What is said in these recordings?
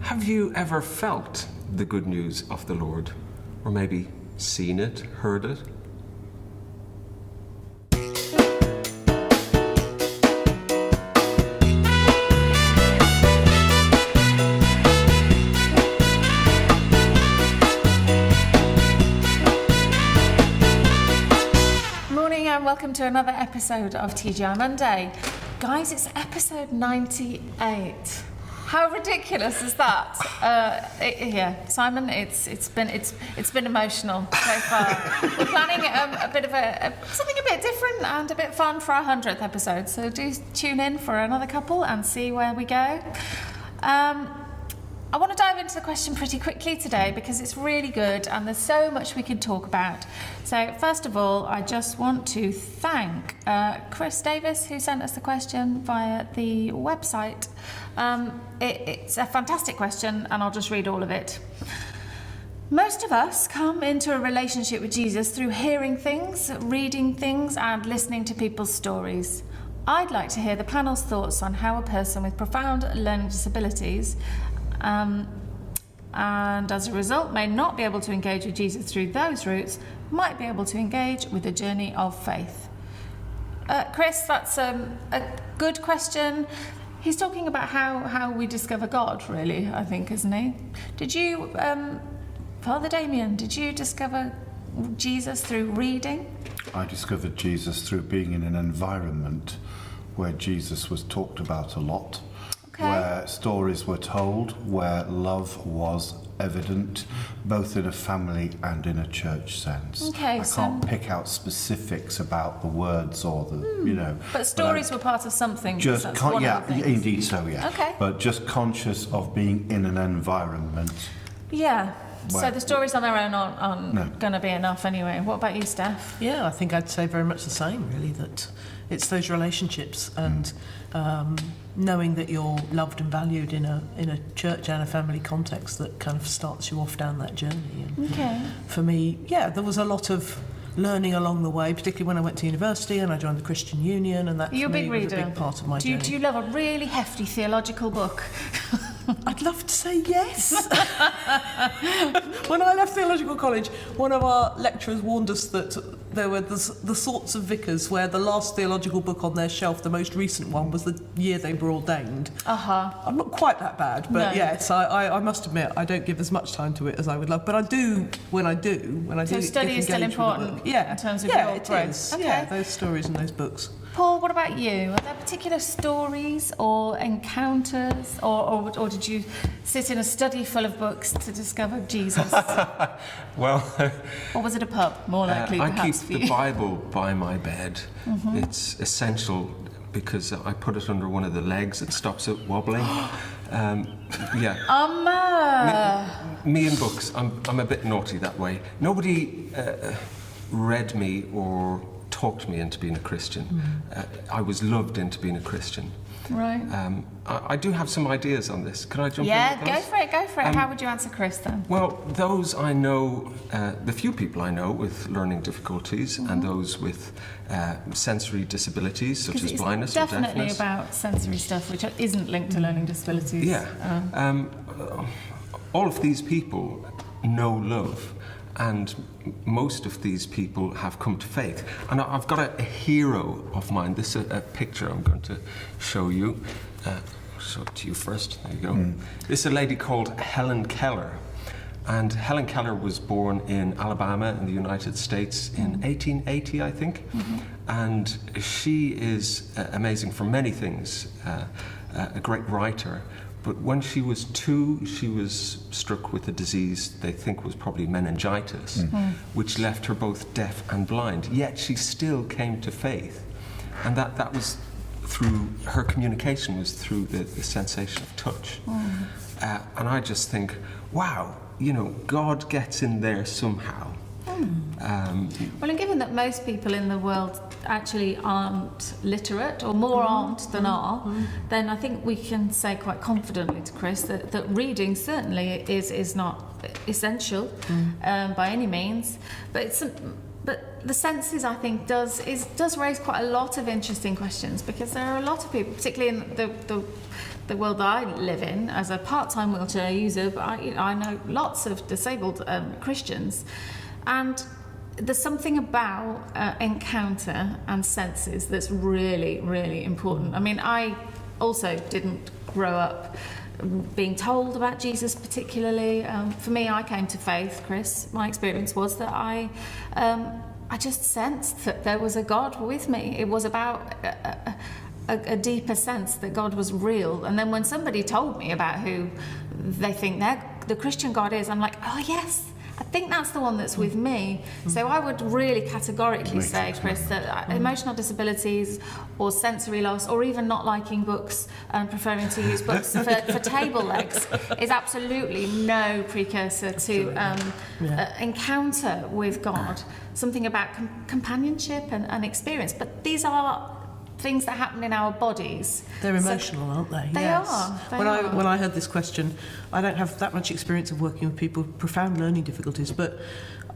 Have you ever felt the good news of the Lord? Or maybe seen it, heard it? Welcome to another episode of TGI Monday. Guys, it's episode 98. How ridiculous is that? Simon, it's been emotional so far. We're planning a bit of something a bit different and a bit fun for our 100th episode. So do tune in for another couple and see where we go. I want to dive into the question pretty quickly today because it's really good and there's so much we can talk about. So first of all, I just want to thank Chris Davis, who sent us the question via the website. It's a fantastic question and I'll just read all of it. Most of us come into a relationship with Jesus through hearing things, reading things and listening to people's stories. I'd like to hear the panel's thoughts on how a person with profound learning disabilities and as a result may not be able to engage with Jesus through those routes, might be able to engage with the journey of faith. Chris, that's a good question. He's talking about how we discover God, really, I think, isn't he? Did you, Father Damien, did you discover Jesus through reading? I discovered Jesus through being in an environment where Jesus was talked about a lot. Okay. Where stories were told, where love was evident, both in a family and in a church sense. Okay, I can't pick out specifics about the words or the, But stories were part of something. Just indeed so, yeah. Okay. But just conscious of being in an environment. Yeah. So the stories on their own aren't going to be enough anyway. What about you, Steph? Yeah, I think I'd say very much the same, really, that it's those relationships and knowing that you're loved and valued in a church and a family context that kind of starts you off down that journey. And okay. For me, there was a lot of learning along the way, particularly when I went to university and I joined the Christian Union, and that for me was a big part of my journey. Do you love a really hefty theological book? I'd love to say yes. When I left theological college, one of our lecturers warned us that there were the sorts of vicars where the last theological book on their shelf, the most recent one, was the year they were ordained. I'm not quite that bad, but yes, I must admit I don't give as much time to it as I would love, but I do when I do. So study is still important in terms of your growth. Okay. Yeah, those stories and those books. Paul, what about you? Are there particular stories or encounters, or did you sit in a study full of books to discover Jesus? Well, or was it a pub, more likely, I perhaps, keep for you? the Bible by my bed. Mm-hmm. It's essential because I put it under one of the legs. It stops it wobbling. Me and books. I'm a bit naughty that way. Nobody read me or talked me into being a Christian. I was loved into being a Christian. Right. I do have some ideas on this. Can I jump in? Yeah, go for it. How would you answer Chris then? Well, those I know, the few people I know with learning difficulties and those with sensory disabilities such as blindness or deafness. Definitely about sensory stuff which isn't linked to learning disabilities. Yeah. All of these people know love. And most of these people have come to faith. And I've got a hero of mine. This is a picture I'm going to show you. Show it to you first. There you go. This is a lady called Helen Keller. And Helen Keller was born in Alabama in the United States in 1880, I think. And she is amazing for many things. A great writer. But when she was 2, she was struck with a disease they think was probably meningitis, which left her both deaf and blind. Yet she still came to faith. And that was through, her communication was through the sensation of touch. And I just think, wow, God gets in there somehow. Well, and given that most people in the world actually aren't literate, or more aren't than are, then I think we can say quite confidently to Chris that reading certainly is not essential by any means, but the senses, I think, does raise quite a lot of interesting questions, because there are a lot of people, particularly in the the world that I live in as a part-time wheelchair user, but I know lots of disabled Christians, and there's something about encounter and senses that's really, really important. I mean, I also didn't grow up being told about Jesus particularly. For me, I came to faith, Chris. My experience was that I just sensed that there was a God with me. It was about a deeper sense that God was real. And then when somebody told me about who they think the Christian God is, I'm like, oh yes, I think that's the one that's with me. So I would really categorically say, Chris, that emotional disabilities or sensory loss or even not liking books and preferring to use books for table legs is absolutely no precursor to encounter with God. Something about companionship and experience. But these are things that happen in our bodies. They're emotional, aren't they? They are. When I heard this question, I don't have that much experience of working with people with profound learning difficulties, but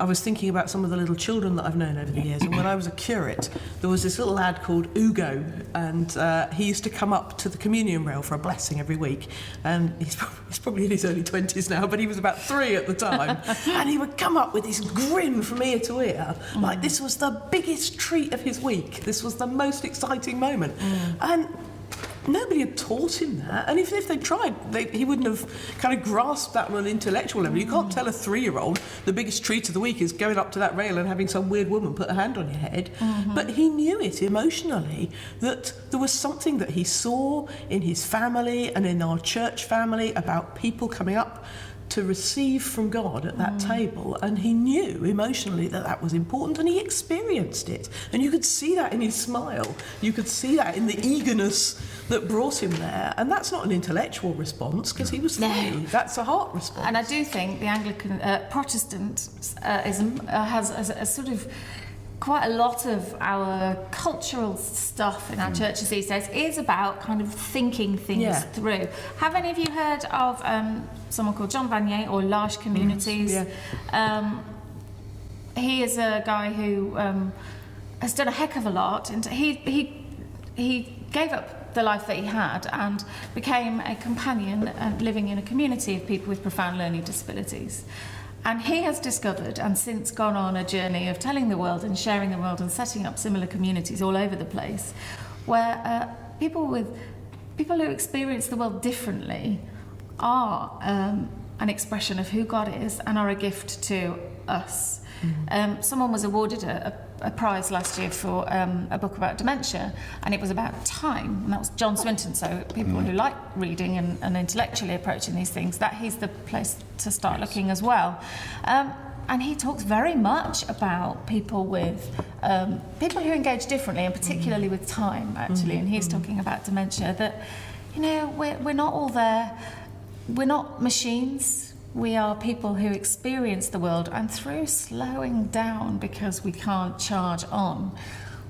I was thinking about some of the little children that I've known over the years. And when I was a curate, there was this little lad called Ugo, and he used to come up to the communion rail for a blessing every week. And he's probably in his early 20s now, but he was about 3 at the time. And he would come up with this grin from ear to ear, like this was the biggest treat of his week. This was the most exciting moment. And nobody had taught him that, and if they tried, he wouldn't have kind of grasped that on an intellectual level. You can't tell a 3-year-old the biggest treat of the week is going up to that rail and having some weird woman put a hand on your head. But he knew it emotionally, that there was something that he saw in his family and in our church family about people coming up to receive from God at that table, and he knew emotionally that that was important, and he experienced it, and you could see that in his smile, you could see that in the eagerness that brought him there. And that's not an intellectual response, because he was 3. That's a heart response. And I do think the Anglican Protestantism has a sort of quite a lot of our cultural stuff in our churches these days is about kind of thinking things through. Have any of you heard of someone called John Vanier or Large Communities? He is a guy who has done a heck of a lot, and he gave up the life that he had and became a companion living in a community of people with profound learning disabilities. And he has discovered and since gone on a journey of telling the world and sharing the world and setting up similar communities all over the place, where people who experience the world differently are an expression of who God is and are a gift to us. Someone was awarded a prize last year for a book about dementia, and it was about time, and that was John Swinton. So people who like reading and intellectually approaching these things, that he's the place to start looking as well. And he talks very much about people with people who engage differently, and particularly with time, actually. And he's talking about dementia, that, you know, we're not all there. We're not machines. We are people who experience the world, and through slowing down because we can't charge on,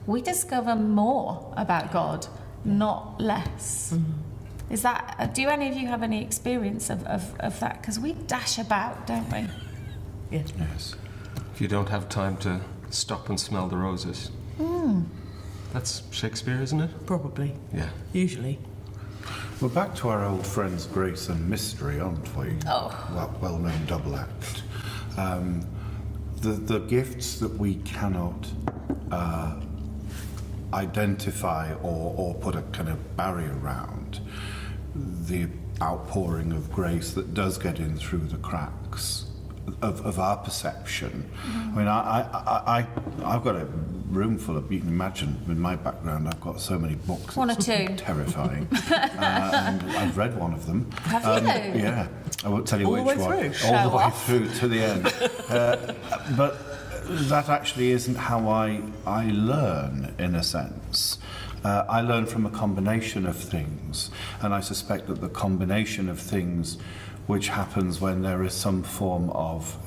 we discover more about God, not less. Is that? Do any of you have any experience of that? Because we dash about, don't we? Yes. If you don't have time to stop and smell the roses. That's Shakespeare, isn't it? Probably. Yeah. Usually. We're back to our old friends Grace and Mystery, aren't we? That well-known double act. The gifts that we cannot identify or put a kind of barrier around, the outpouring of grace that does get in through the cracks of our perception. I mean, I've got a room full of, you can imagine, with my background, I've got so many books. One or two. Terrifying. And I've read one of them. Have you? Yeah. I won't tell you All which the way one. through? All the way through to the end. But that actually isn't how I learn, in a sense. I learn from a combination of things, and I suspect that the combination of things which happens when there is some form of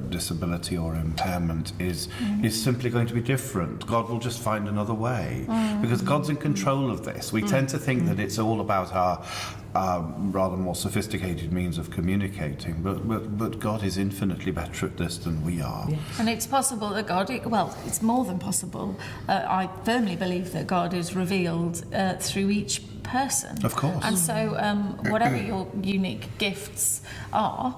disability or impairment is simply going to be different. God will just find another way, because God's in control of this. We tend to think that it's all about rather more sophisticated means of communicating, but God is infinitely better at this than we are. Yes. And it's possible that God, well, it's more than possible. I firmly believe that God is revealed through each person. Of course. And so whatever your unique gifts are,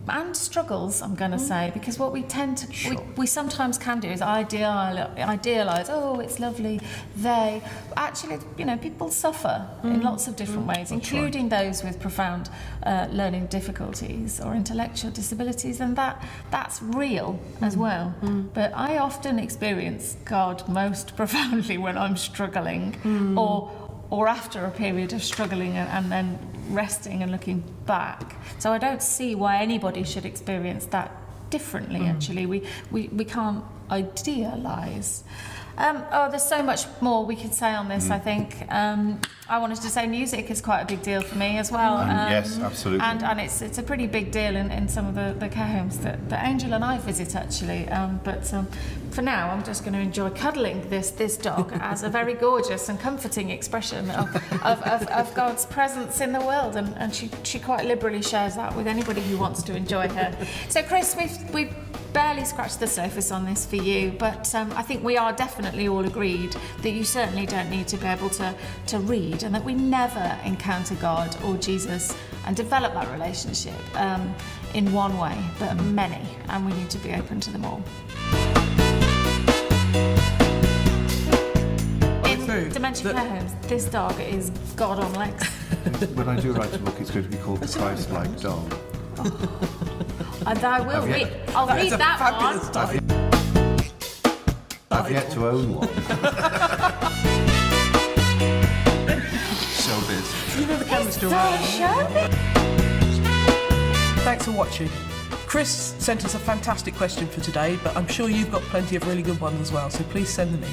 and struggles, I'm going to say, because what we tend to, we sometimes can do is idealise, oh, it's lovely, they. Actually, people suffer in lots of different ways, including those with profound learning difficulties or intellectual disabilities, and that's real as well. But I often experience God most profoundly when I'm struggling, or after a period of struggling and then resting and looking back. So I don't see why anybody should experience that differently, actually. We can't idealise. There's so much more we could say on this, I think. I wanted to say music is quite a big deal for me as well. Yes, absolutely. And it's a pretty big deal in some of the care homes that Angel and I visit, actually. But for now, I'm just going to enjoy cuddling this dog as a very gorgeous and comforting expression of God's presence in the world. And she quite liberally shares that with anybody who wants to enjoy her. So, Chris, we've barely scratched the surface on this for you, but I think we are definitely all agreed that you certainly don't need to be able to read, and that we never encounter God or Jesus and develop that relationship in one way, but many, and we need to be open to them all. In dementia care homes, this dog is God on legs. When I do write a book, it's going to be called The Christ-Like Dog. And I will read. I'll read that one. I've yet to own one. Showbiz. You know the camera's still So rolling. showbiz. Thanks for watching. Chris sent us a fantastic question for today, but I'm sure you've got plenty of really good ones as well, so please send them in.